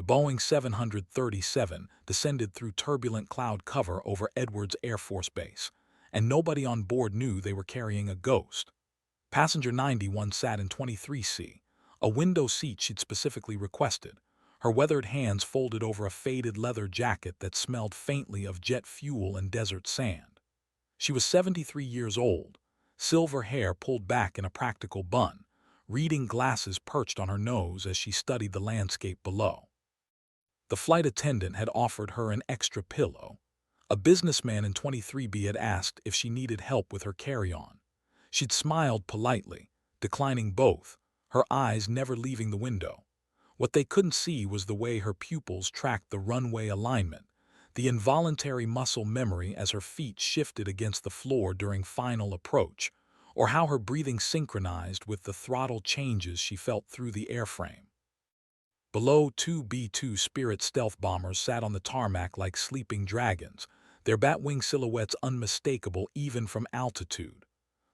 Boeing 737 descended through turbulent cloud cover over Edwards Air Force Base, and nobody on board knew they were carrying a ghost. Passenger 91 sat in 23C, a window seat she'd specifically requested, her weathered hands folded over a faded leather jacket that smelled faintly of jet fuel and desert sand. She was 73 years old, silver hair pulled back in a practical bun, reading glasses perched on her nose as she studied the landscape below. The flight attendant had offered her an extra pillow. A businessman in 23B had asked if she needed help with her carry-on. She'd smiled politely, declining both, her eyes never leaving the window. What they couldn't see was the way her pupils tracked the runway alignment, the involuntary muscle memory as her feet shifted against the floor during final approach, or how her breathing synchronized with the throttle changes she felt through the airframe. Below, two B-2 Spirit stealth bombers sat on the tarmac like sleeping dragons, their bat-wing silhouettes unmistakable even from altitude.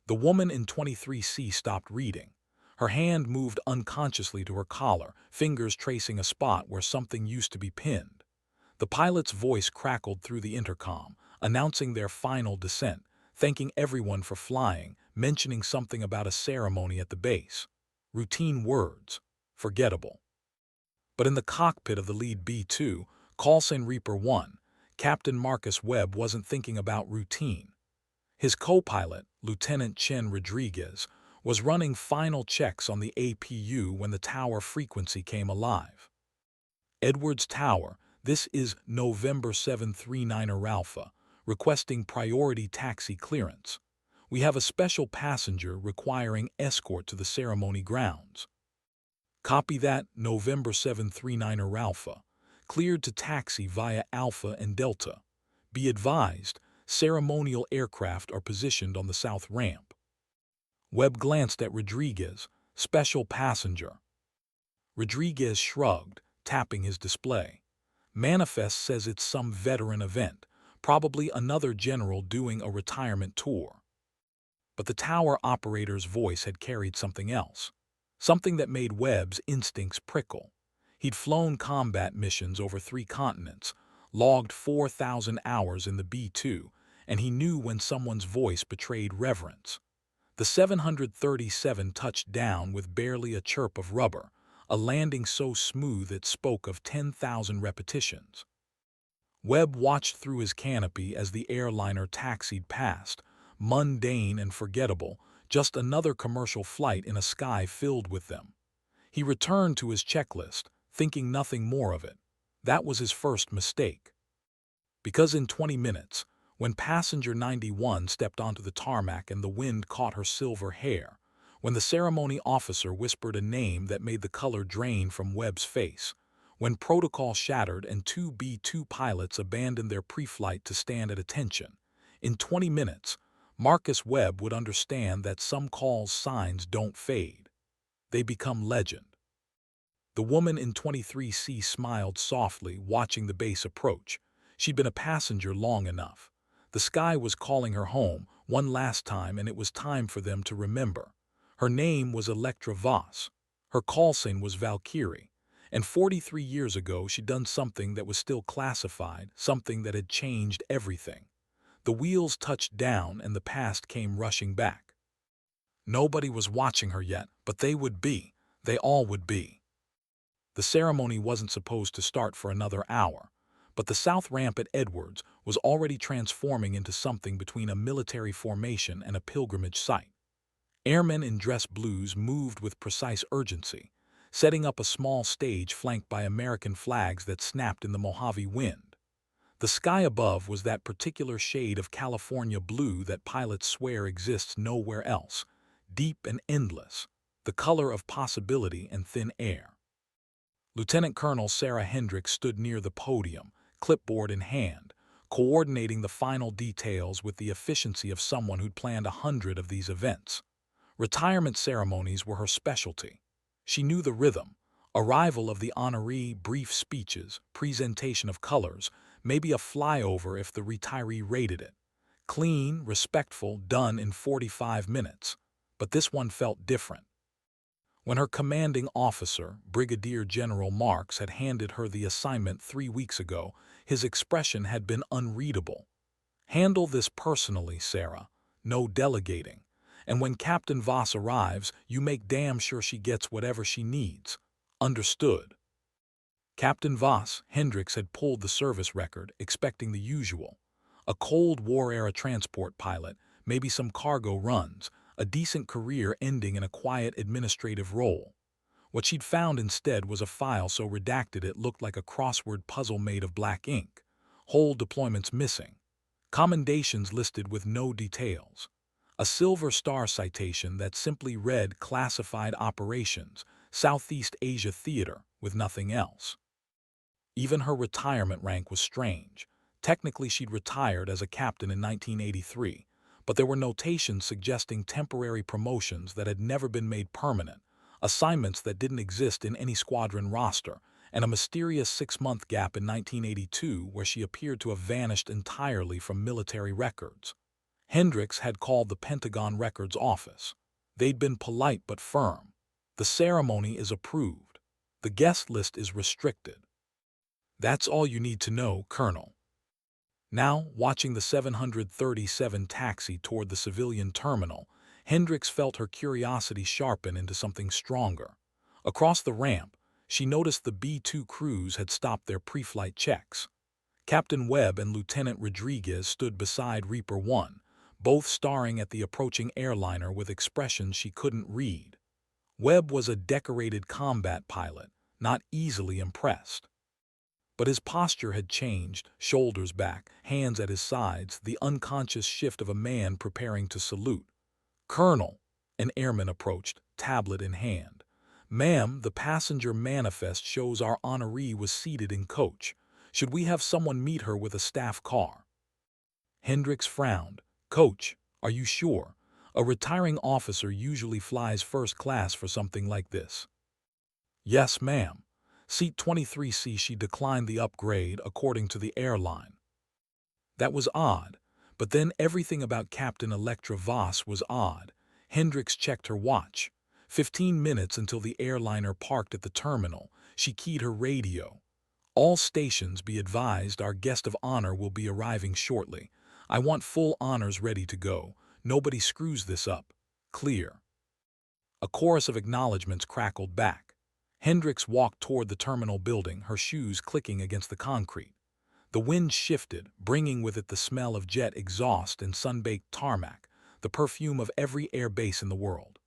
The woman in 23C stopped reading. Her hand moved unconsciously to her collar, fingers tracing a spot where something used to be pinned. The pilot's voice crackled through the intercom, announcing their final descent, thanking everyone for flying, mentioning something about a ceremony at the base. Routine words. Forgettable. But in the cockpit of the lead B-2, Callsign Reaper 1, Captain Marcus Webb wasn't thinking about routine. His co-pilot, Lieutenant Chen Rodriguez, was running final checks on the APU when the tower frequency came alive. Edwards Tower, this is November 739er Alpha, requesting priority taxi clearance. We have a special passenger requiring escort to the ceremony grounds. Copy that, November 739er Alpha, cleared to taxi via Alpha and Delta. Be advised, ceremonial aircraft are positioned on the south ramp. Webb glanced at Rodriguez, special passenger. Rodriguez shrugged, tapping his display. Manifest says it's some veteran event, probably another general doing a retirement tour. But the tower operator's voice had carried something else, something that made Webb's instincts prickle. He'd flown combat missions over 3 continents, logged 4,000 hours in the B-2, and he knew when someone's voice betrayed reverence. The 737 touched down with barely a chirp of rubber, a landing so smooth it spoke of 10,000 repetitions. Webb watched through his canopy as the airliner taxied past, mundane and forgettable, just another commercial flight in a sky filled with them. He returned to his checklist, thinking nothing more of it. That was his first mistake. Because in 20 minutes, when passenger 91 stepped onto the tarmac and the wind caught her silver hair, when the ceremony officer whispered a name that made the color drain from Webb's face, when protocol shattered and 2 B-2 pilots abandoned their pre-flight to stand at attention, in 20 minutes, Marcus Webb would understand that some calls' signs don't fade. They become legend. The woman in 23C smiled softly, watching the base approach. She'd been a passenger long enough. The sky was calling her home one last time, and it was time for them to remember. Her name was Electra Voss. Her call sign was Valkyrie. And 43 years ago, she'd done something that was still classified, something that had changed everything. The wheels touched down and the past came rushing back. Nobody was watching her yet, but they would be. They all would be. The ceremony wasn't supposed to start for another hour, but the south ramp at Edwards was already transforming into something between a military formation and a pilgrimage site. Airmen in dress blues moved with precise urgency, setting up a small stage flanked by American flags that snapped in the Mojave wind. The sky above was that particular shade of California blue that pilots swear exists nowhere else, deep and endless, the color of possibility and thin air. Lieutenant Colonel Sarah Hendricks stood near the podium, clipboard in hand, coordinating the final details with the efficiency of someone who'd planned 100 of these events. Retirement ceremonies were her specialty. She knew the rhythm: arrival of the honoree, brief speeches, presentation of colors, maybe a flyover if the retiree rated it. Clean, respectful, done in 45 minutes. But this one felt different. When her commanding officer, Brigadier General Marks, had handed her the assignment 3 weeks ago, his expression had been unreadable. "Handle this personally, Sarah. No delegating. And when Captain Voss arrives, you make damn sure she gets whatever she needs. Understood?" Captain Voss, Hendricks had pulled the service record, expecting the usual. A Cold War-era transport pilot, maybe some cargo runs, a decent career ending in a quiet administrative role. What she'd found instead was a file so redacted it looked like a crossword puzzle made of black ink. Whole deployments missing. Commendations listed with no details. A Silver Star citation that simply read Classified Operations, Southeast Asia Theater, with nothing else. Even her retirement rank was strange. Technically, she'd retired as a captain in 1983, but there were notations suggesting temporary promotions that had never been made permanent, assignments that didn't exist in any squadron roster, and a mysterious 6-month gap in 1982 where she appeared to have vanished entirely from military records. Hendricks had called the Pentagon Records Office. They'd been polite but firm. "The ceremony is approved. The guest list is restricted. That's all you need to know, Colonel." Now, watching the 737 taxi toward the civilian terminal, Hendricks felt her curiosity sharpen into something stronger. Across the ramp, she noticed the B-2 crews had stopped their pre-flight checks. Captain Webb and Lieutenant Rodriguez stood beside Reaper 1, both staring at the approaching airliner with expressions she couldn't read. Webb was a decorated combat pilot, not easily impressed. But his posture had changed, shoulders back, hands at his sides, the unconscious shift of a man preparing to salute. "Colonel," an airman approached, tablet in hand. "Ma'am, the passenger manifest shows our honoree was seated in coach. Should we have someone meet her with a staff car?" Hendricks frowned. "Coach, are you sure? A retiring officer usually flies first class for something like this." "Yes, ma'am. Seat 23C." She declined the upgrade according to the airline. That was odd, but then everything about Captain Electra Voss was odd. Hendricks checked her watch. 15 minutes until the airliner parked at the terminal. She keyed her radio. "All stations be advised our guest of honor will be arriving shortly. I want full honors ready to go. Nobody screws this up. Clear." A chorus of acknowledgments crackled back. Hendricks walked toward the terminal building, her shoes clicking against the concrete. The wind shifted, bringing with it the smell of jet exhaust and sun-baked tarmac, the perfume of every air base in the world.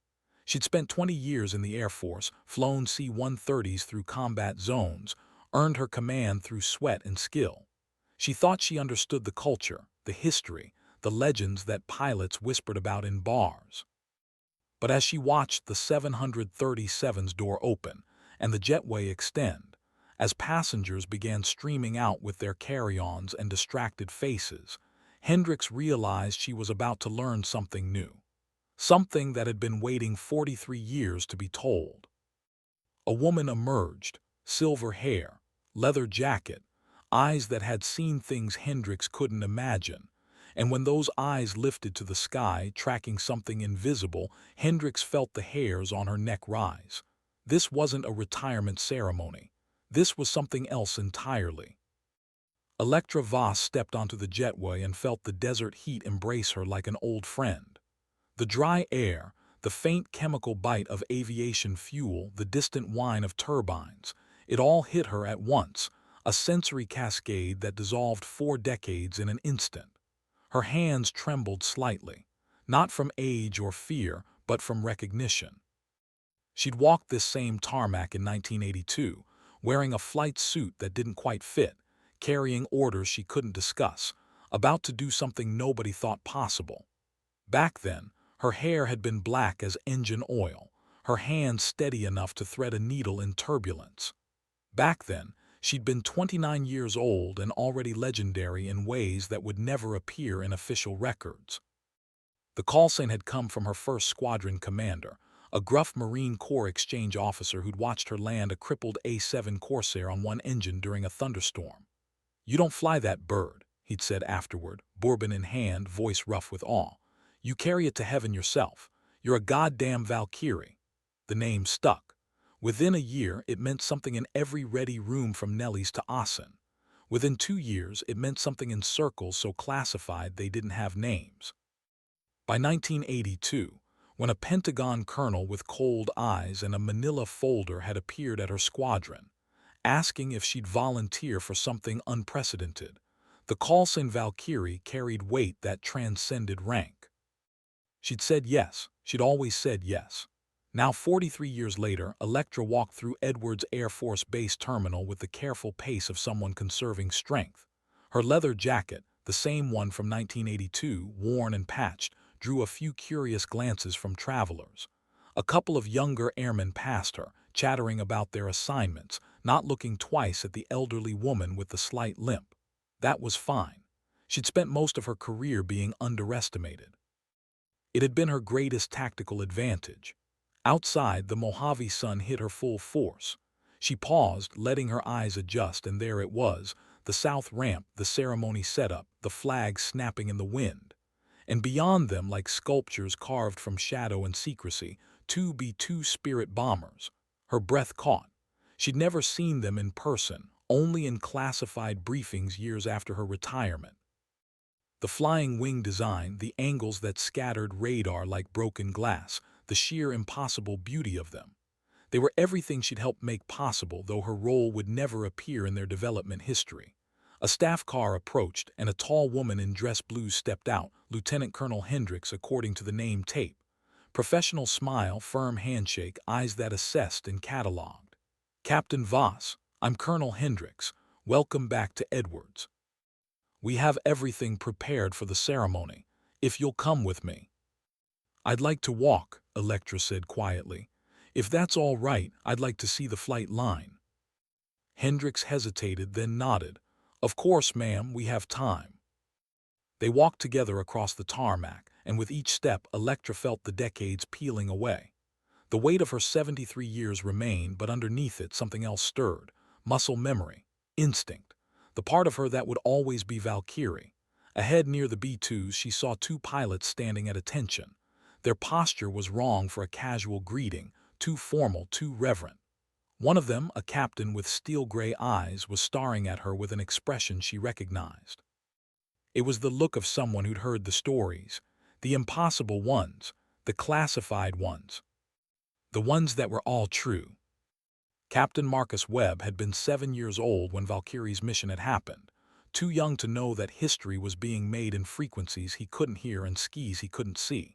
She'd spent 20 years in the Air Force, flown C-130s through combat zones, earned her command through sweat and skill. She thought she understood the culture, the history, the legends that pilots whispered about in bars. But as she watched the 737's door open and the jetway extend, as passengers began streaming out with their carry-ons and distracted faces, Hendricks realized she was about to learn something new. Something that had been waiting 43 years to be told. A woman emerged, silver hair, leather jacket, eyes that had seen things Hendricks couldn't imagine. And when those eyes lifted to the sky, tracking something invisible, Hendricks felt the hairs on her neck rise. This wasn't a retirement ceremony. This was something else entirely. Electra Voss stepped onto the jetway and felt the desert heat embrace her like an old friend. The dry air, the faint chemical bite of aviation fuel, the distant whine of turbines, it all hit her at once, a sensory cascade that dissolved 4 decades in an instant. Her hands trembled slightly, not from age or fear, but from recognition. She'd walked this same tarmac in 1982, wearing a flight suit that didn't quite fit, carrying orders she couldn't discuss, about to do something nobody thought possible. Back then, her hair had been black as engine oil, her hands steady enough to thread a needle in turbulence. Back then, she'd been 29 years old and already legendary in ways that would never appear in official records. The call sign had come from her first squadron commander, a gruff Marine Corps exchange officer who'd watched her land a crippled A-7 Corsair on one engine during a thunderstorm. "You don't fly that bird," he'd said afterward, bourbon in hand, voice rough with awe. "You carry it to heaven yourself. You're a goddamn Valkyrie." The name stuck. Within a year, it meant something in every ready room from Nellie's to Asen. Within 2 years, it meant something in circles so classified they didn't have names. By 1982, when a Pentagon colonel with cold eyes and a manila folder had appeared at her squadron, asking if she'd volunteer for something unprecedented, the call sign Valkyrie carried weight that transcended rank. She'd said yes. She'd always said yes. Now, 43 years later, Electra walked through Edwards Air Force Base terminal with the careful pace of someone conserving strength. Her leather jacket, the same one from 1982, worn and patched, drew a few curious glances from travelers. A couple of younger airmen passed her, chattering about their assignments, not looking twice at the elderly woman with the slight limp. That was fine. She'd spent most of her career being underestimated. It had been her greatest tactical advantage. Outside, the Mojave sun hit her full force. She paused, letting her eyes adjust, and there it was, the south ramp, the ceremony setup, the flags snapping in the wind. And beyond them, like sculptures carved from shadow and secrecy, two B-2 Spirit bombers. Her breath caught. She'd never seen them in person, only in classified briefings years after her retirement. The flying wing design, the angles that scattered radar like broken glass, the sheer impossible beauty of them. They were everything she'd helped make possible, though her role would never appear in their development history. A staff car approached, and a tall woman in dress blues stepped out, Lieutenant Colonel Hendricks according to the name tape. Professional smile, firm handshake, eyes that assessed and catalogued. Captain Voss, I'm Colonel Hendricks. Welcome back to Edwards. We have everything prepared for the ceremony, if you'll come with me. I'd like to walk, Electra said quietly. If that's all right, I'd like to see the flight line. Hendricks hesitated, then nodded. Of course, ma'am, we have time. They walked together across the tarmac, and with each step, Electra felt the decades peeling away. The weight of her 73 years remained, but underneath it something else stirred. Muscle memory, instinct. The part of her that would always be Valkyrie. Ahead near the B-2s, she saw two pilots standing at attention. Their posture was wrong for a casual greeting, too formal, too reverent. One of them, a captain with steel-gray eyes, was staring at her with an expression she recognized. It was the look of someone who'd heard the stories, the impossible ones, the classified ones, the ones that were all true. Captain Marcus Webb had been 7 years old when Valkyrie's mission had happened, too young to know that history was being made in frequencies he couldn't hear and skis he couldn't see.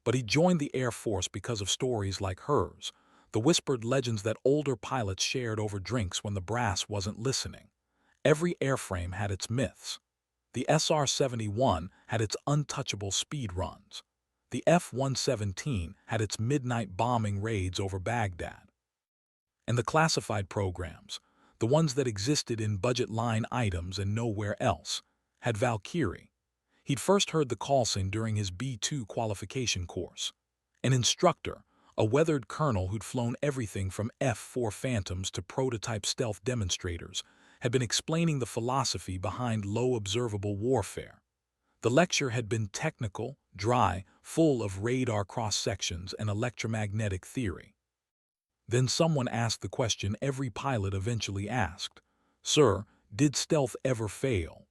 But he joined the Air Force because of stories like hers, the whispered legends that older pilots shared over drinks when the brass wasn't listening. Every airframe had its myths. The SR-71 had its untouchable speed runs. The F-117 had its midnight bombing raids over Baghdad. And the classified programs, the ones that existed in budget line items and nowhere else, had Valkyrie. He'd first heard the call sign during his B-2 qualification course. An instructor, a weathered colonel who'd flown everything from F-4 Phantoms to prototype stealth demonstrators, had been explaining the philosophy behind low observable warfare. The lecture had been technical, dry, full of radar cross-sections and electromagnetic theory. Then someone asked the question every pilot eventually asked. Sir, did stealth ever fail?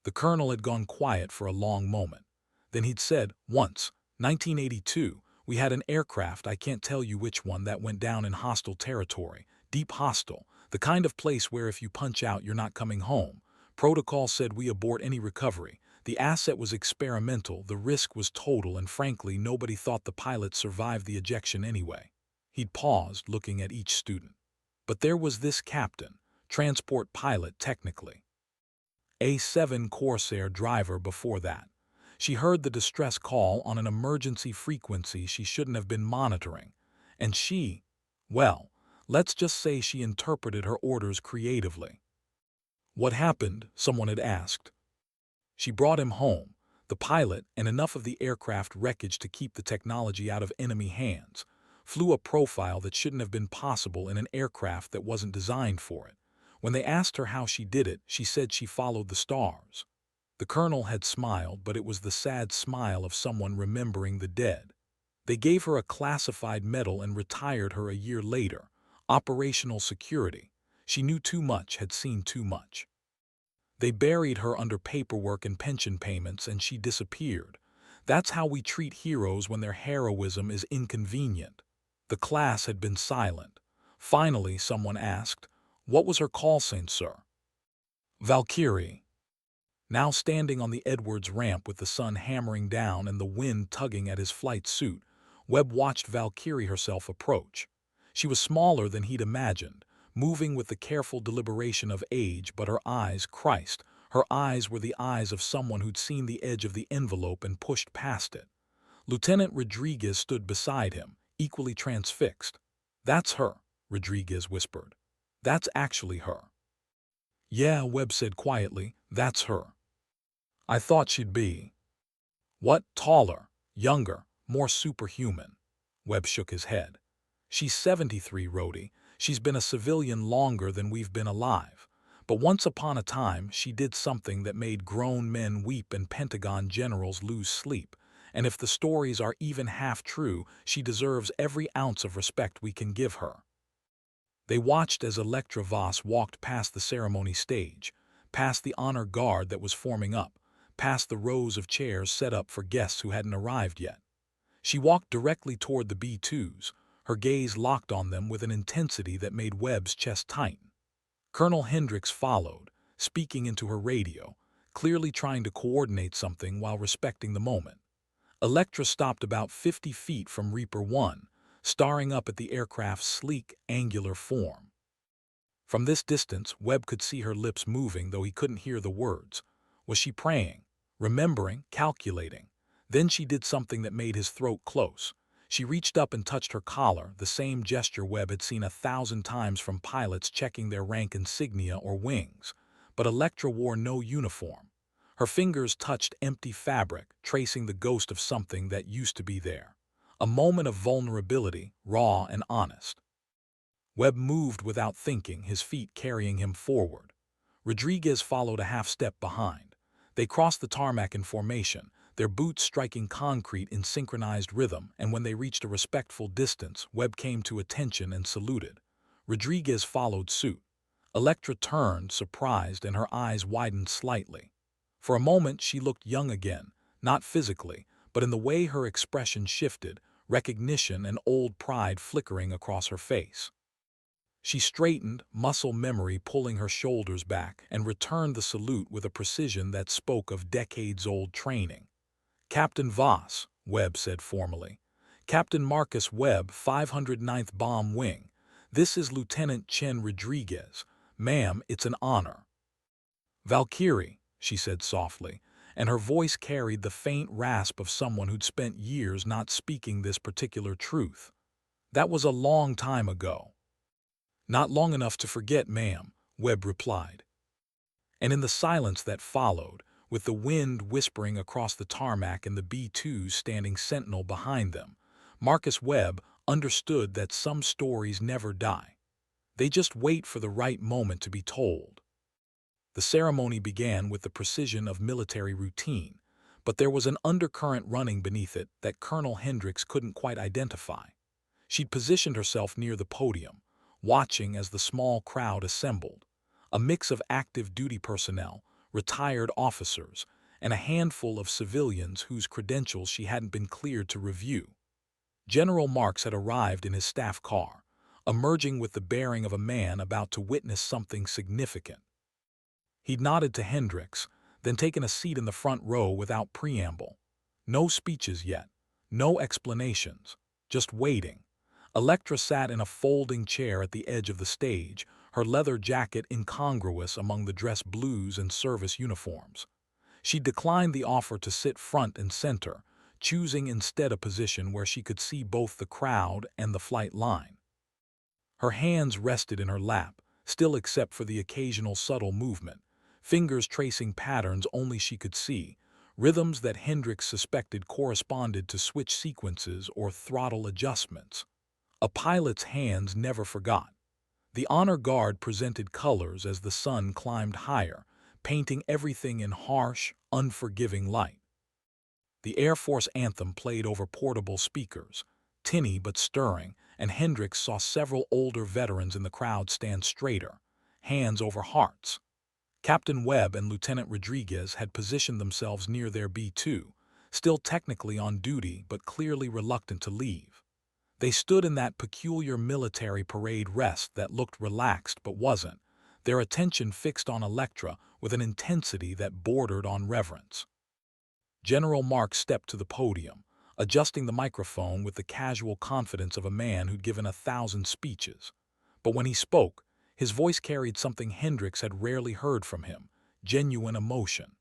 The colonel had gone quiet for a long moment. Then he'd said, once, 1982, we had an aircraft, I can't tell you which one, that went down in hostile territory, deep hostile, the kind of place where if you punch out you're not coming home. Protocol said we abort any recovery. The asset was experimental, the risk was total, and frankly nobody thought the pilot survived the ejection anyway. He'd paused, looking at each student. But there was this captain, transport pilot technically. A-7 Corsair driver before that. She heard the distress call on an emergency frequency she shouldn't have been monitoring. And well, let's just say she interpreted her orders creatively. What happened? Someone had asked. She brought him home, the pilot, and enough of the aircraft wreckage to keep the technology out of enemy hands. Flew a profile that shouldn't have been possible in an aircraft that wasn't designed for it. When they asked her how she did it, she said she followed the stars. The colonel had smiled, but it was the sad smile of someone remembering the dead. They gave her a classified medal and retired her a year later. Operational security. She knew too much, had seen too much. They buried her under paperwork and pension payments, and she disappeared. That's how we treat heroes when their heroism is inconvenient. The class had been silent. Finally, someone asked, "What was her call sign, sir?" Valkyrie. Now standing on the Edwards ramp with the sun hammering down and the wind tugging at his flight suit, Webb watched Valkyrie herself approach. She was smaller than he'd imagined, moving with the careful deliberation of age, but her eyes, Christ, her eyes were the eyes of someone who'd seen the edge of the envelope and pushed past it. Lieutenant Rodriguez stood beside him, equally transfixed. "That's her," Rodriguez whispered. "That's actually her." "Yeah," Webb said quietly, "that's her. I thought she'd be." "What, taller, younger, more superhuman?" Webb shook his head. "She's 73, Rhodey. She's been a civilian longer than we've been alive. But once upon a time, she did something that made grown men weep and Pentagon generals lose sleep. And if the stories are even half true, she deserves every ounce of respect we can give her." They watched as Electra Voss walked past the ceremony stage, past the honor guard that was forming up, past the rows of chairs set up for guests who hadn't arrived yet. She walked directly toward the B-2s, her gaze locked on them with an intensity that made Webb's chest tighten. Colonel Hendricks followed, speaking into her radio, clearly trying to coordinate something while respecting the moment. Electra stopped about 50 feet from Reaper 1, staring up at the aircraft's sleek, angular form. From this distance, Webb could see her lips moving, though he couldn't hear the words. Was she praying, remembering, calculating? Then she did something that made his throat close. She reached up and touched her collar, the same gesture Webb had seen 1,000 times from pilots checking their rank insignia or wings. But Electra wore no uniform. Her fingers touched empty fabric, tracing the ghost of something that used to be there. A moment of vulnerability, raw and honest. Webb moved without thinking, his feet carrying him forward. Rodriguez followed a half-step behind. They crossed the tarmac in formation, their boots striking concrete in synchronized rhythm, and when they reached a respectful distance, Webb came to attention and saluted. Rodriguez followed suit. Electra turned, surprised, and her eyes widened slightly. For a moment she looked young again, not physically, but in the way her expression shifted, recognition and old pride flickering across her face. She straightened, muscle memory pulling her shoulders back, and returned the salute with a precision that spoke of decades-old training. "Captain Voss," Webb said formally. "Captain Marcus Webb, 509th Bomb Wing. This is Lieutenant Chen Rodriguez. Ma'am, it's an honor." "Valkyrie," she said softly, and her voice carried the faint rasp of someone who'd spent years not speaking this particular truth. "That was a long time ago." "Not long enough to forget, ma'am," Webb replied. And in the silence that followed, with the wind whispering across the tarmac and the B-2s standing sentinel behind them, Marcus Webb understood that some stories never die. They just wait for the right moment to be told. The ceremony began with the precision of military routine, but there was an undercurrent running beneath it that Colonel Hendricks couldn't quite identify. She'd positioned herself near the podium, watching as the small crowd assembled, a mix of active duty personnel, retired officers, and a handful of civilians whose credentials she hadn't been cleared to review. General Marks had arrived in his staff car, emerging with the bearing of a man about to witness something significant. He'd nodded to Hendricks, then taken a seat in the front row without preamble. No speeches yet, no explanations, just waiting. Electra sat in a folding chair at the edge of the stage, her leather jacket incongruous among the dress blues and service uniforms. She declined the offer to sit front and center, choosing instead a position where she could see both the crowd and the flight line. Her hands rested in her lap, still except for the occasional subtle movement, fingers tracing patterns only she could see, rhythms that Hendricks suspected corresponded to switch sequences or throttle adjustments. A pilot's hands never forgot. The honor guard presented colors as the sun climbed higher, painting everything in harsh, unforgiving light. The Air Force anthem played over portable speakers, tinny but stirring, and Hendricks saw several older veterans in the crowd stand straighter, hands over hearts. Captain Webb and Lieutenant Rodriguez had positioned themselves near their B-2, still technically on duty but clearly reluctant to leave. They stood in that peculiar military parade rest that looked relaxed but wasn't, their attention fixed on Electra with an intensity that bordered on reverence. General Mark stepped to the podium, adjusting the microphone with the casual confidence of a man who'd given 1,000 speeches. But when he spoke, his voice carried something Hendricks had rarely heard from him: genuine emotion.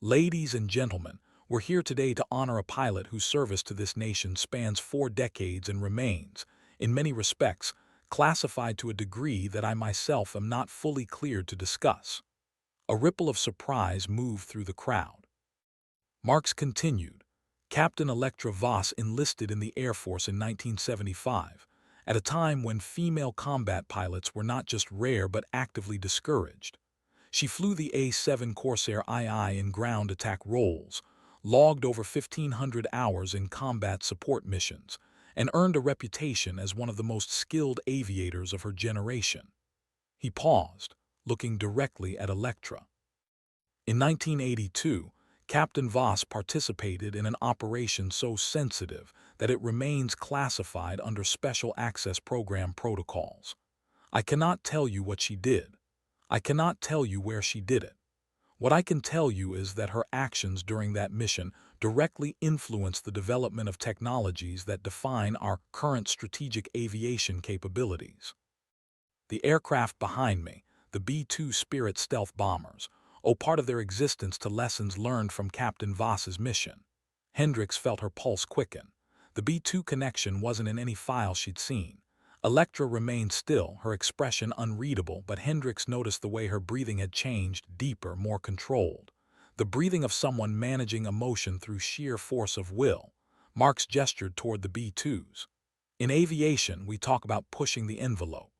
"Ladies and gentlemen, we're here today to honor a pilot whose service to this nation spans 4 decades and remains, in many respects, classified to a degree that I myself am not fully cleared to discuss." A ripple of surprise moved through the crowd. Marx continued, "Captain Electra Voss enlisted in the Air Force in 1975, at a time when female combat pilots were not just rare but actively discouraged. She flew the A-7 Corsair II in ground attack roles, logged over 1,500 hours in combat support missions, and earned a reputation as one of the most skilled aviators of her generation." He paused, looking directly at Electra. In 1982, Captain Voss participated in an operation so sensitive that it remains classified under Special Access Program protocols. I cannot tell you what she did. I cannot tell you where she did it. What I can tell you is that her actions during that mission directly influenced the development of technologies that define our current strategic aviation capabilities. The aircraft behind me, the B-2 Spirit stealth bombers, owe part of their existence to lessons learned from Captain Voss's mission. Hendricks felt her pulse quicken. The B-2 connection wasn't in any file she'd seen. Electra remained still, her expression unreadable, but Hendricks noticed the way her breathing had changed, deeper, more controlled. The breathing of someone managing emotion through sheer force of will. Marx gestured toward the B-2s. "In aviation, we talk about pushing the envelope.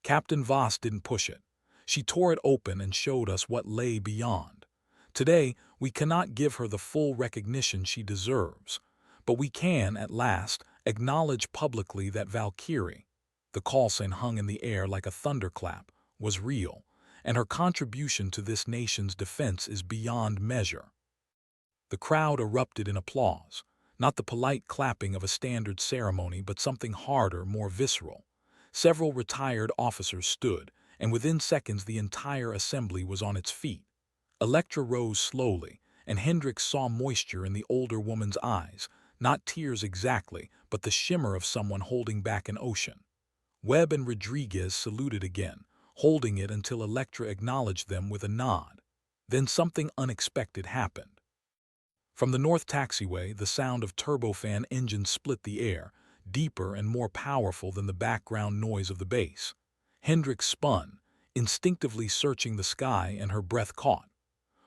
Captain Voss didn't push it. She tore it open and showed us what lay beyond. Today, we cannot give her the full recognition she deserves, but we can, at last, acknowledge publicly that Valkyrie," the call sign hung in the air like a thunderclap, "was real, and her contribution to this nation's defense is beyond measure." The crowd erupted in applause, not the polite clapping of a standard ceremony, but something harder, more visceral. Several retired officers stood, and within seconds the entire assembly was on its feet. Electra rose slowly, and Hendricks saw moisture in the older woman's eyes, not tears exactly, but the shimmer of someone holding back an ocean. Webb and Rodriguez saluted again, holding it until Electra acknowledged them with a nod. Then something unexpected happened. From the north taxiway, the sound of turbofan engines split the air, deeper and more powerful than the background noise of the base. Hendricks spun, instinctively searching the sky, and her breath caught.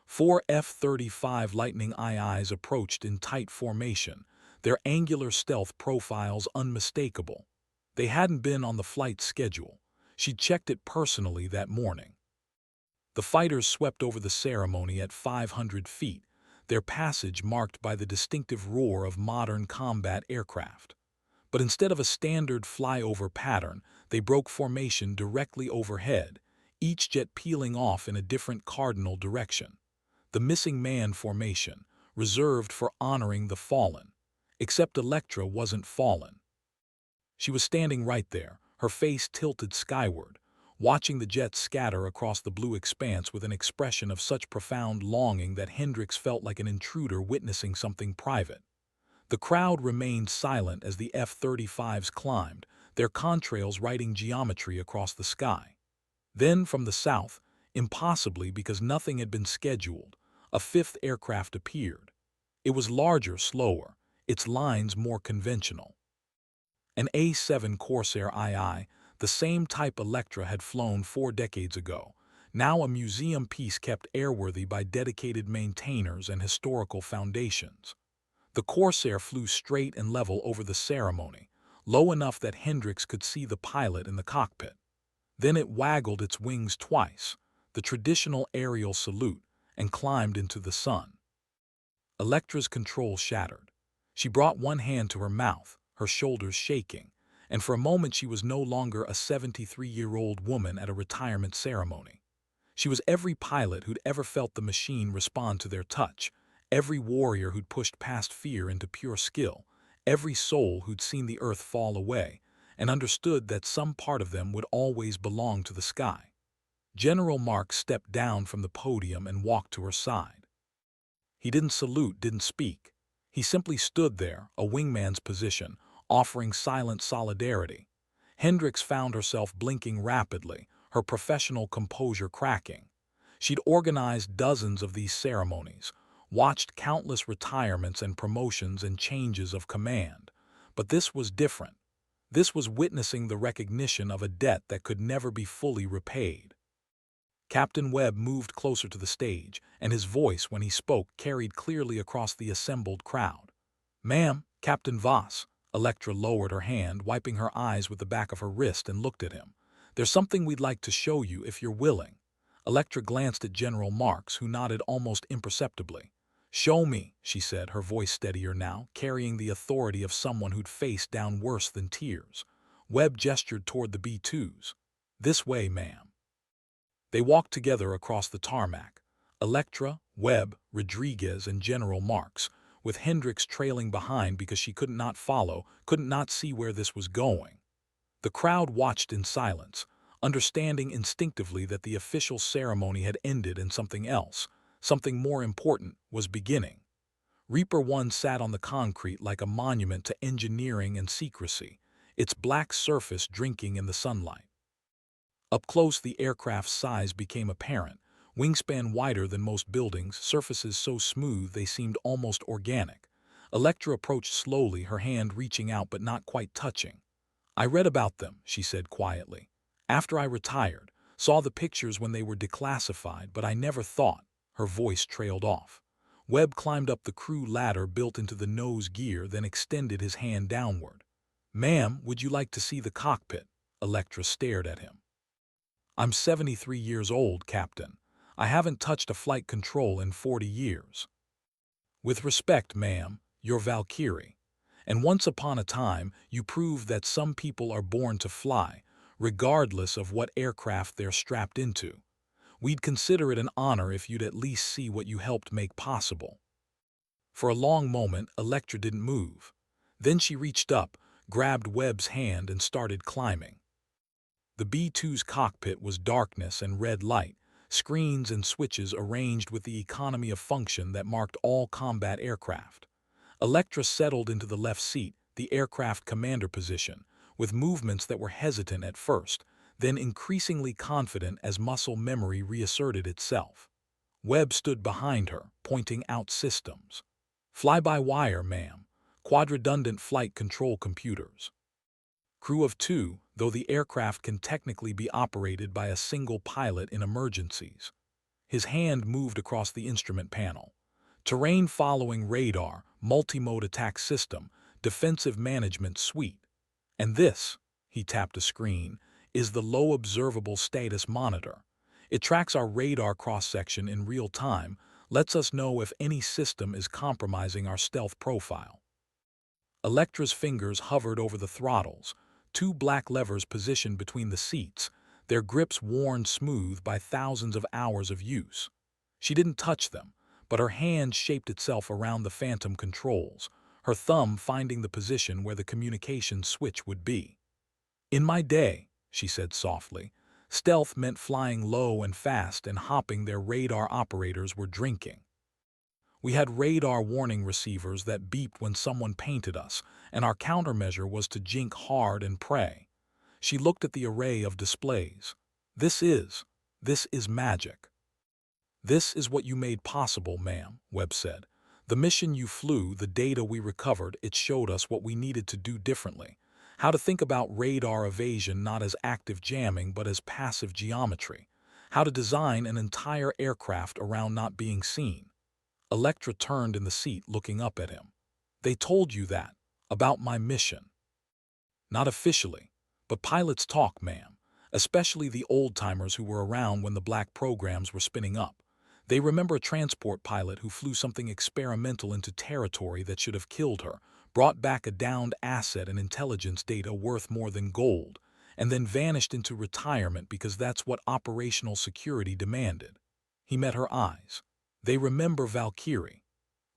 4 F-35 Lightning IIs approached in tight formation, their angular stealth profiles unmistakable. They hadn't been on the flight schedule. She'd checked it personally that morning. The fighters swept over the ceremony at 500 feet, their passage marked by the distinctive roar of modern combat aircraft. But instead of a standard flyover pattern, they broke formation directly overhead, each jet peeling off in a different cardinal direction. The missing man formation, reserved for honoring the fallen. Except Electra wasn't fallen. She was standing right there, her face tilted skyward, watching the jets scatter across the blue expanse with an expression of such profound longing that Hendricks felt like an intruder witnessing something private. The crowd remained silent as the F-35s climbed, their contrails writing geometry across the sky. Then, from the south, impossibly because nothing had been scheduled, a fifth aircraft appeared. It was larger, slower, its lines more conventional. An A-7 Corsair II, the same type Electra had flown 4 decades ago, now a museum piece kept airworthy by dedicated maintainers and historical foundations. The Corsair flew straight and level over the ceremony, low enough that Hendricks could see the pilot in the cockpit. Then it waggled its wings twice, the traditional aerial salute, and climbed into the sun. Electra's control shattered. She brought one hand to her mouth, her shoulders shaking, and for a moment she was no longer a 73-year-old woman at a retirement ceremony. She was every pilot who'd ever felt the machine respond to their touch, every warrior who'd pushed past fear into pure skill, every soul who'd seen the earth fall away, and understood that some part of them would always belong to the sky. General Marks stepped down from the podium and walked to her side. He didn't salute, didn't speak. He simply stood there, a wingman's position, offering silent solidarity. Hendricks found herself blinking rapidly, her professional composure cracking. She'd organized dozens of these ceremonies, watched countless retirements and promotions and changes of command. But this was different. This was witnessing the recognition of a debt that could never be fully repaid. Captain Webb moved closer to the stage, and his voice, when he spoke, carried clearly across the assembled crowd. "Ma'am, Captain Voss." Electra lowered her hand, wiping her eyes with the back of her wrist, and looked at him. "There's something we'd like to show you if you're willing." Electra glanced at General Marks, who nodded almost imperceptibly. "Show me," she said, her voice steadier now, carrying the authority of someone who'd faced down worse than tears. Webb gestured toward the B-2s. "This way, ma'am." They walked together across the tarmac. Electra, Webb, Rodriguez, and General Marks, with Hendricks trailing behind because she couldn't not see where this was going. The crowd watched in silence, understanding instinctively that the official ceremony had ended and something else, something more important, was beginning. Reaper 1 sat on the concrete like a monument to engineering and secrecy, its black surface drinking in the sunlight. Up close, the aircraft's size became apparent, wingspan wider than most buildings, surfaces so smooth they seemed almost organic. Electra approached slowly, her hand reaching out but not quite touching. "I read about them," she said quietly. "After I retired, saw the pictures when they were declassified, but I never thought." Her voice trailed off. Webb climbed up the crew ladder built into the nose gear, then extended his hand downward. "Ma'am, would you like to see the cockpit?" Electra stared at him. "I'm 73 years old, Captain. I haven't touched a flight control in 40 years. With respect, ma'am, you're Valkyrie. And once upon a time, you proved that some people are born to fly, regardless of what aircraft they're strapped into. We'd consider it an honor if you'd at least see what you helped make possible." For a long moment, Electra didn't move. Then she reached up, grabbed Webb's hand, and started climbing. The B-2's cockpit was darkness and red light, screens and switches arranged with the economy of function that marked all combat aircraft. Electra settled into the left seat, the aircraft commander position, with movements that were hesitant at first, then increasingly confident as muscle memory reasserted itself. Webb stood behind her, pointing out systems. "Fly-by-wire, ma'am. Quadredundant flight control computers. Crew of 2, though the aircraft can technically be operated by a single pilot in emergencies." His hand moved across the instrument panel. "Terrain following radar, multimode attack system, defensive management suite. And this," he tapped a screen, "is the low observable status monitor. It tracks our radar cross-section in real time, lets us know if any system is compromising our stealth profile." Electra's fingers hovered over the throttles, two black levers positioned between the seats, their grips worn smooth by thousands of hours of use. She didn't touch them, but her hand shaped itself around the phantom controls, her thumb finding the position where the communication switch would be. "In my day," she said softly, "stealth meant flying low and fast and hopping their radar operators were drinking. We had radar warning receivers that beeped when someone painted us, and our countermeasure was to jink hard and pray." She looked at the array of displays. This is magic." "This is what you made possible, ma'am," Webb said. "The mission you flew, the data we recovered, it showed us what we needed to do differently. How to think about radar evasion not as active jamming but as passive geometry. How to design an entire aircraft around not being seen." Electra turned in the seat, looking up at him. "They told you that, about my mission." "Not officially, but pilots talk, ma'am, especially the old-timers who were around when the black programs were spinning up. They remember a transport pilot who flew something experimental into territory that should have killed her, brought back a downed asset and intelligence data worth more than gold, and then vanished into retirement because that's what operational security demanded. He met her eyes. They remember Valkyrie.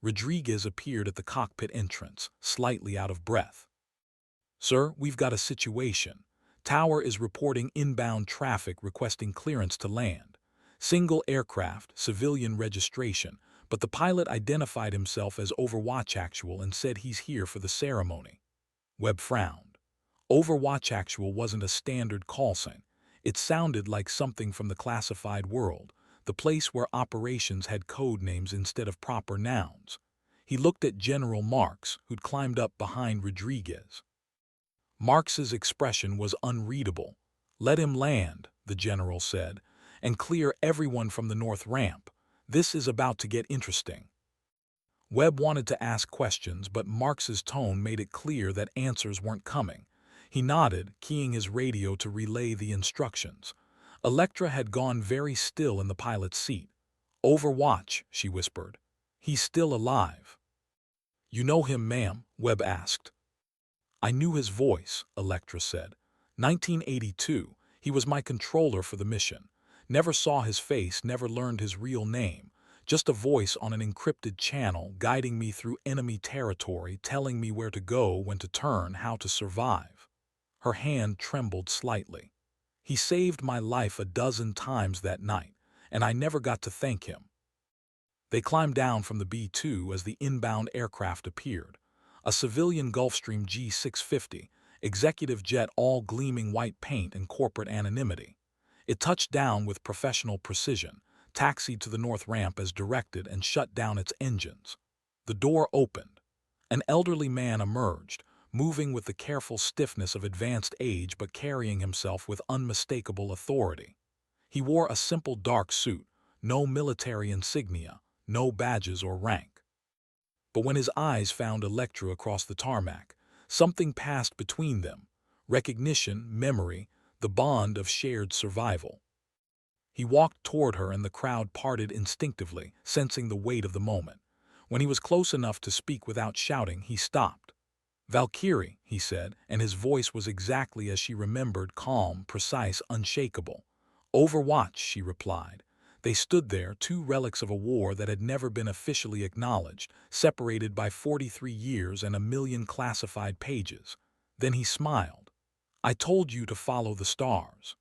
Rodriguez appeared at the cockpit entrance, slightly out of breath. "Sir, we've got a situation. Tower is reporting inbound traffic requesting clearance to land. Single aircraft, civilian registration, but the pilot identified himself as Overwatch Actual and said he's here for the ceremony." Webb frowned. Overwatch Actual wasn't a standard call sign. It sounded like something from the classified world, the place where operations had code names instead of proper nouns. He looked at General Marks, who'd climbed up behind Rodriguez. Marks's expression was unreadable. "Let him land," the general said, "and clear everyone from the north ramp. This is about to get interesting." Webb wanted to ask questions, but Marks's tone made it clear that answers weren't coming. He nodded, keying his radio to relay the instructions. Electra had gone very still in the pilot's seat. "Overwatch," she whispered. "He's still alive." "You know him, ma'am?" Webb asked. "I knew his voice," Electra said. 1982, he was my controller for the mission. Never saw his face, never learned his real name. Just a voice on an encrypted channel guiding me through enemy territory, telling me where to go, when to turn, how to survive. Her hand trembled slightly. "He saved my life a dozen times that night, and I never got to thank him." They climbed down from the B-2 as the inbound aircraft appeared. A civilian Gulfstream G650, executive jet, all gleaming white paint and corporate anonymity. It touched down with professional precision, taxied to the north ramp as directed, and shut down its engines. The door opened. An elderly man emerged, moving with the careful stiffness of advanced age but carrying himself with unmistakable authority. He wore a simple dark suit, no military insignia, no badges or rank. But when his eyes found Electra across the tarmac, something passed between them. Recognition, memory, the bond of shared survival. He walked toward her and the crowd parted instinctively, sensing the weight of the moment. When he was close enough to speak without shouting, he stopped. "Valkyrie," he said, and his voice was exactly as she remembered, calm, precise, unshakable. "Overwatch," she replied. They stood there, two relics of a war that had never been officially acknowledged, separated by 43 years and 1,000,000 classified pages. Then he smiled. "I told you to follow the stars.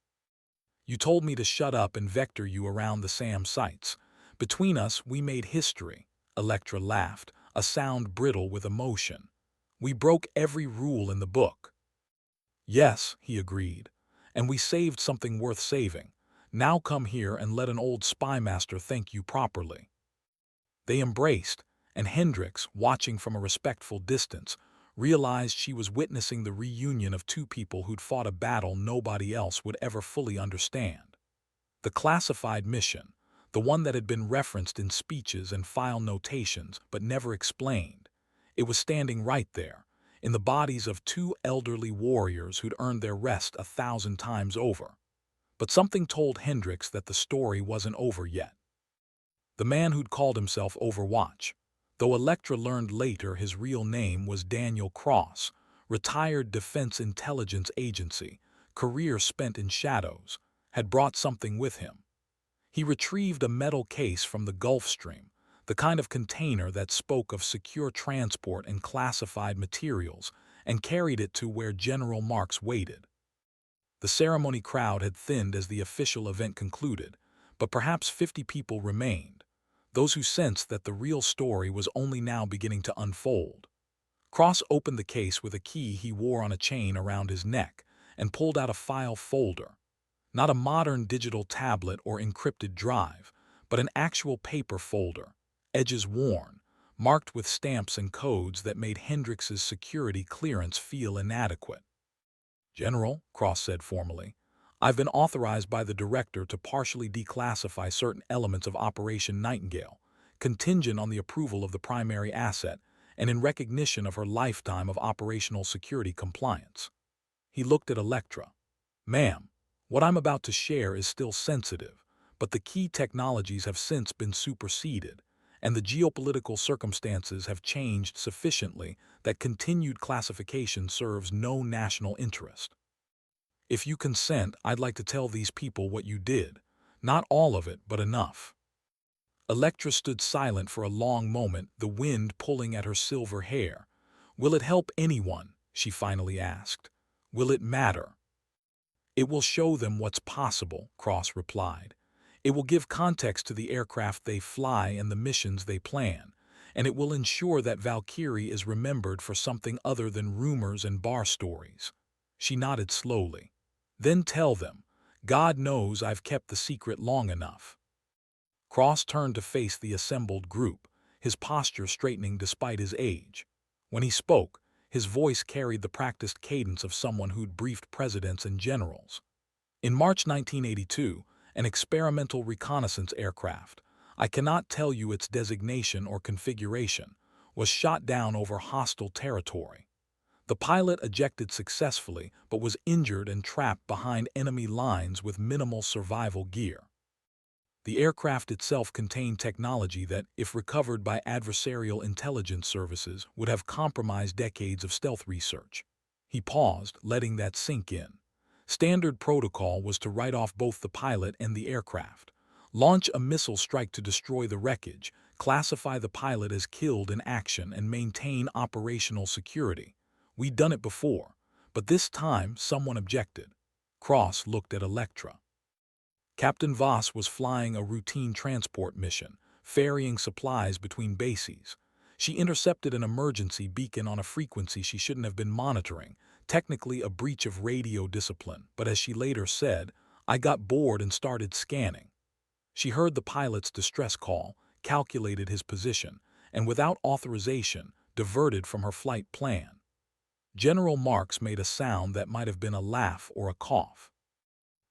You told me to shut up and vector you around the SAM sites. Between us, we made history." Electra laughed, a sound brittle with emotion. "We broke every rule in the book." "Yes," he agreed, "and we saved something worth saving. Now come here and let an old spy master thank you properly." They embraced, and Hendricks, watching from a respectful distance, realized she was witnessing the reunion of two people who'd fought a battle nobody else would ever fully understand. The classified mission, the one that had been referenced in speeches and file notations but never explained, it was standing right there, in the bodies of two elderly warriors who'd earned their rest 1,000 times over. But something told Hendricks that the story wasn't over yet. The man who'd called himself Overwatch, though Electra learned later his real name was Daniel Cross, retired Defense Intelligence Agency, career spent in shadows, had brought something with him. He retrieved a metal case from the Gulf Stream, the kind of container that spoke of secure transport and classified materials, and carried it to where General Marks waited. The ceremony crowd had thinned as the official event concluded, but perhaps 50 people remained, those who sensed that the real story was only now beginning to unfold. Cross opened the case with a key he wore on a chain around his neck and pulled out a file folder. Not a modern digital tablet or encrypted drive, but an actual paper folder, edges worn, marked with stamps and codes that made Hendricks's security clearance feel inadequate. "General," Cross said formally, "I've been authorized by the director to partially declassify certain elements of Operation Nightingale, contingent on the approval of the primary asset and in recognition of her lifetime of operational security compliance." He looked at Electra. "Ma'am, what I'm about to share is still sensitive, but the key technologies have since been superseded, and the geopolitical circumstances have changed sufficiently that continued classification serves no national interest. If you consent, I'd like to tell these people what you did. Not all of it, but enough. Electra stood silent for a long moment, the wind pulling at her silver hair. Will it help anyone? She finally asked. Will it matter? It will show them what's possible, Cross replied. It will give context to the aircraft they fly and the missions they plan, and it will ensure that Valkyrie is remembered for something other than rumors and bar stories. She nodded slowly. Then tell them, God knows I've kept the secret long enough. Cross turned to face the assembled group, his posture straightening despite his age. When he spoke, his voice carried the practiced cadence of someone who'd briefed presidents and generals. In March 1982, an experimental reconnaissance aircraft, I cannot tell you its designation or configuration, was shot down over hostile territory. The pilot ejected successfully but was injured and trapped behind enemy lines with minimal survival gear. The aircraft itself contained technology that, if recovered by adversarial intelligence services, would have compromised decades of stealth research. He paused, letting that sink in. Standard protocol was to write off both the pilot and the aircraft, launch a missile strike to destroy the wreckage, classify the pilot as killed in action, and maintain operational security. We'd done it before, but this time someone objected. Cross looked at Electra. Captain Voss was flying a routine transport mission, ferrying supplies between bases. She intercepted an emergency beacon on a frequency she shouldn't have been monitoring, technically a breach of radio discipline, but as she later said, I got bored and started scanning. She heard the pilot's distress call, calculated his position, and without authorization, diverted from her flight plan. General Marks made a sound that might have been a laugh or a cough.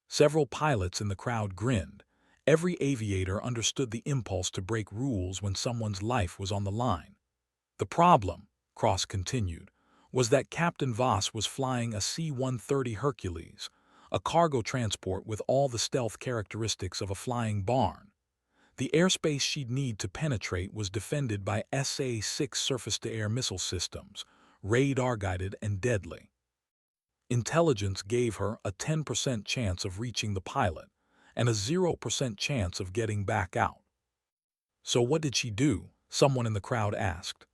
Several pilots in the crowd grinned. Every aviator understood the impulse to break rules when someone's life was on the line. The problem, Cross continued, was that Captain Voss was flying a C-130 Hercules, a cargo transport with all the stealth characteristics of a flying barn. The airspace she'd need to penetrate was defended by SA-6 surface-to-air missile systems, radar-guided and deadly. Intelligence gave her a 10% chance of reaching the pilot and a 0% chance of getting back out. So what did she do? Someone in the crowd asked.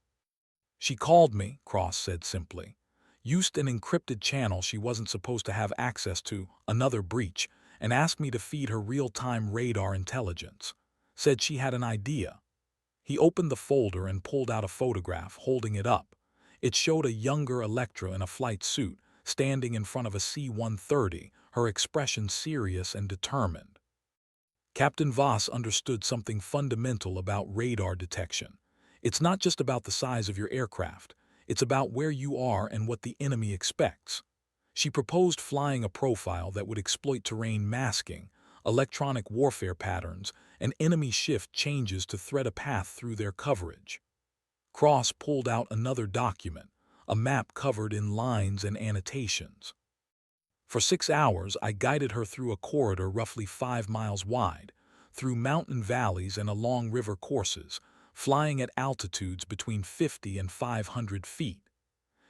She called me, Cross said simply. Used an encrypted channel she wasn't supposed to have access to, another breach, and asked me to feed her real-time radar intelligence. Said she had an idea. He opened the folder and pulled out a photograph, holding it up. It showed a younger Electra in a flight suit, standing in front of a C-130, her expression serious and determined. Captain Voss understood something fundamental about radar detection. It's not just about the size of your aircraft, it's about where you are and what the enemy expects. She proposed flying a profile that would exploit terrain masking, electronic warfare patterns, and enemy shift changes to thread a path through their coverage. Cross pulled out another document, a map covered in lines and annotations. For 6 hours, I guided her through a corridor roughly 5 miles wide, through mountain valleys and along river courses, flying at altitudes between 50 and 500 feet.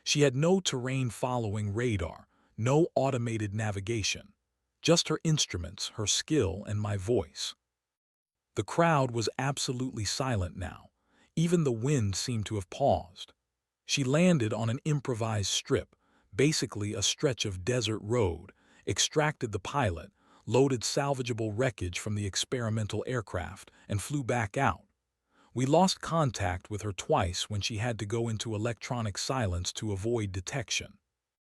She had no terrain-following radar, no automated navigation, just her instruments, her skill, and my voice. The crowd was absolutely silent now. Even the wind seemed to have paused. She landed on an improvised strip, basically a stretch of desert road, extracted the pilot, loaded salvageable wreckage from the experimental aircraft, and flew back out. We lost contact with her twice when she had to go into electronic silence to avoid detection.